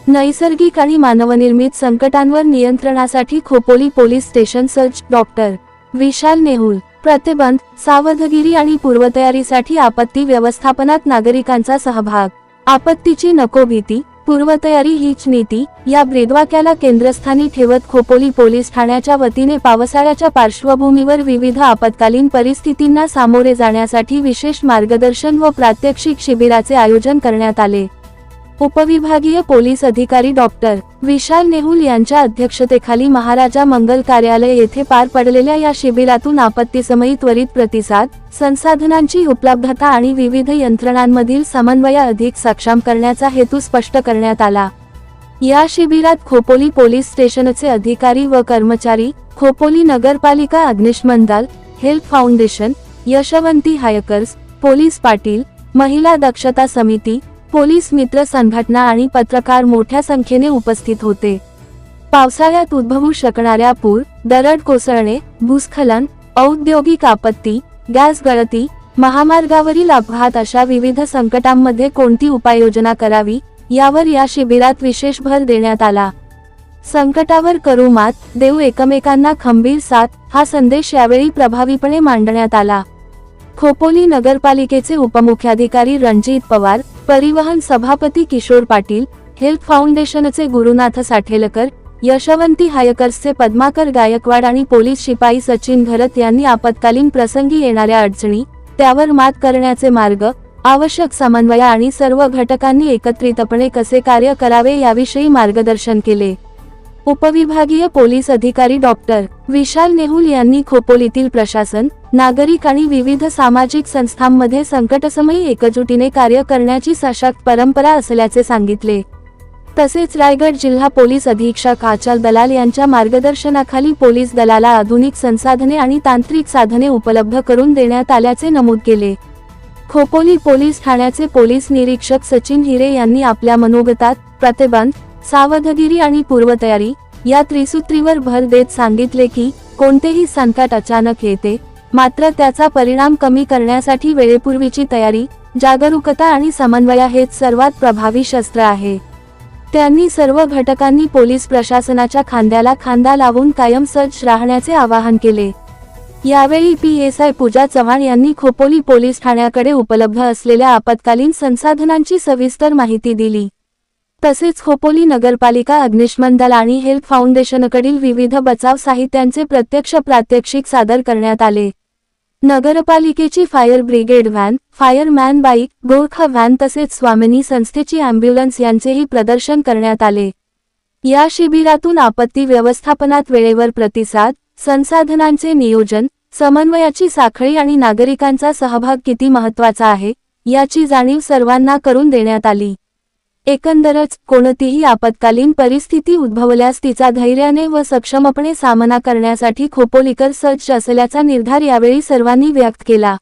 नैसर्गिक आणि मानवनिर्मित संकटांवर नियंत्रणासाठी खोपोली पोलीस स्टेशन सज्ज. डॉक्टर विशाल नेहुल. प्रतिबंध, सावधगिरी आणि पूर्वतयारीसाठी आपत्ती व्यवस्थापनात नागरिकांचा सहभाग. आपत्तीची नको भीती, पूर्वतयारी हीच नीती या ब्रीदवाक्याला केंद्रस्थानी ठेवत खोपोली पोलीस ठाण्याच्या वतीने पावसाळ्याच्या पार्श्वभूमीवर विविध आपत्कालीन परिस्थितींना सामोरे जाण्यासाठी विशेष मार्गदर्शन व प्रात्यक्षिक शिबिराचे आयोजन करण्यात आले. उपविभागीय पोलीस अधिकारी डॉक्टर विशाल नेहुल यांच्या अध्यक्षतेखाली महाराजा मंगल कार्यालय येथे पार पडलेल्या या शिबिरातून आपत्तीसमयी त्वरित प्रतिसाद, संसाधनांची उपलब्धता आणि विविध यंत्रणांमधील समन्वय अधिक सक्षम करण्याचा हेतू स्पष्ट करण्यात आला. या शिबिरात खोपोली पोलीस स्टेशनचे अधिकारी व कर्मचारी, खोपोली नगरपालिका अग्निशमन दल, health foundation, Yashwanti hikers, police Patil, महिला दक्षता समिती, पोलीस मित्र संघटना आणि पत्रकार मोठ्या संख्येने उपस्थित होते. पावसाळ्यात उद्भवू शकणाऱ्या पूर, दरड कोसळणे, भूस्खलन, औद्योगिक आपत्ती, गॅस गळती, महामार्गावरील अपघात अशा विविध संकटांमध्ये कोणती उपाययोजना करावी यावर या शिबिरात विशेष भर देण्यात आला. संकटावर करू मात, देऊ एकमेकांना खंबीर साथ हा संदेश यावेळी प्रभावीपणे मांडण्यात आला. खोपोली नगरपालिकेचे उपमुख्याधिकारी रणजित पवार, परिवहन सभापती किशोर पाटील, हेल्थ फाउंडेशनचे गुरुनाथ साठेलकर, यशवंती हायकर्सचे पद्माकर गायकवाड आणि पोलीस शिपाई सचिन घरत यांनी आपत्कालीन प्रसंगी येणाऱ्या अडचणी, त्यावर मात करण्याचे मार्ग, आवश्यक समन्वय आणि सर्व घटकांनी एकत्रितपणे कसे कार्य करावे याविषयी मार्गदर्शन केले. उपविभागीय पोलीस अधिकारी डॉक्टर विशाल नेहुल यांनी खोपोलीतील प्रशासन, नागरिक आणि विविध सामाजिक संस्थांमध्ये संकटसमयी एकजुटीने कार्य करण्याची सशक्त परंपरा असल्याचे सांगितले. तसेच रायगड जिल्हा पोलीस अधीक्षक आचल दलाल यांच्या मार्गदर्शनाखाली पोलीस दलाला आधुनिक संसाधने आणि तांत्रिक साधने उपलब्ध करून देण्यात आल्याचे नमूद केले. खोपोली पोलीस ठाण्याचे पोलीस निरीक्षक सचिन हिरे यांनी आपल्या मनोगतात प्रतिबंध, सावधगिरी आणि पूर्वतयारी या त्रिसूत्रीवर भर देत सांगितले की कोणतेही संकट अचानक येते, मात्र त्याचा परिणाम कमी करण्यासाठी वेळेपूर्वीची तयारी, जागरूकता आणि समन्वय हेच सर्वात प्रभावी शस्त्र आहे. त्यांनी सर्व घटकांनी पोलीस प्रशासनाच्या खांद्याला खांदा लावून कायम सज्ज राहण्याचे आवाहन केले. यावेळी PSI पूजा चव्हाण यांनी खोपोली पोलीस ठाण्याकडे उपलब्ध असलेल्या आपत्कालीन संसाधनांची सविस्तर माहिती दिली. तसेच खोपोली नगरपालिका अग्निशमन दल आणि हेल्थ फाउंडेशनकडील विविध बचाव साहित्यांचे प्रत्यक्ष प्रात्यक्षिक सादर करण्यात आले. नगरपालिकेची fire brigade van, fireman bike, Gorkha van तसेच स्वामिनी संस्थेची अँब्युलन्स यांचेही प्रदर्शन करण्यात आले. या शिबिरातून आपत्ती व्यवस्थापनात वेळेवर प्रतिसाद, संसाधनांचे नियोजन, समन्वयाची साखळी आणि नागरिकांचा सहभाग किती महत्त्वाचा आहे याची जाणीव सर्वांना करून देण्यात आली. एकंदरच कोणतीही आपत्कालीन परिस्थिती उद्भवल्यास तिचा धैर्याने व सक्षमपणे सामना करण्यासाठी खोपोलीकर सज्ज असल्याचा निर्धार यावेळी सर्वांनी व्यक्त केला.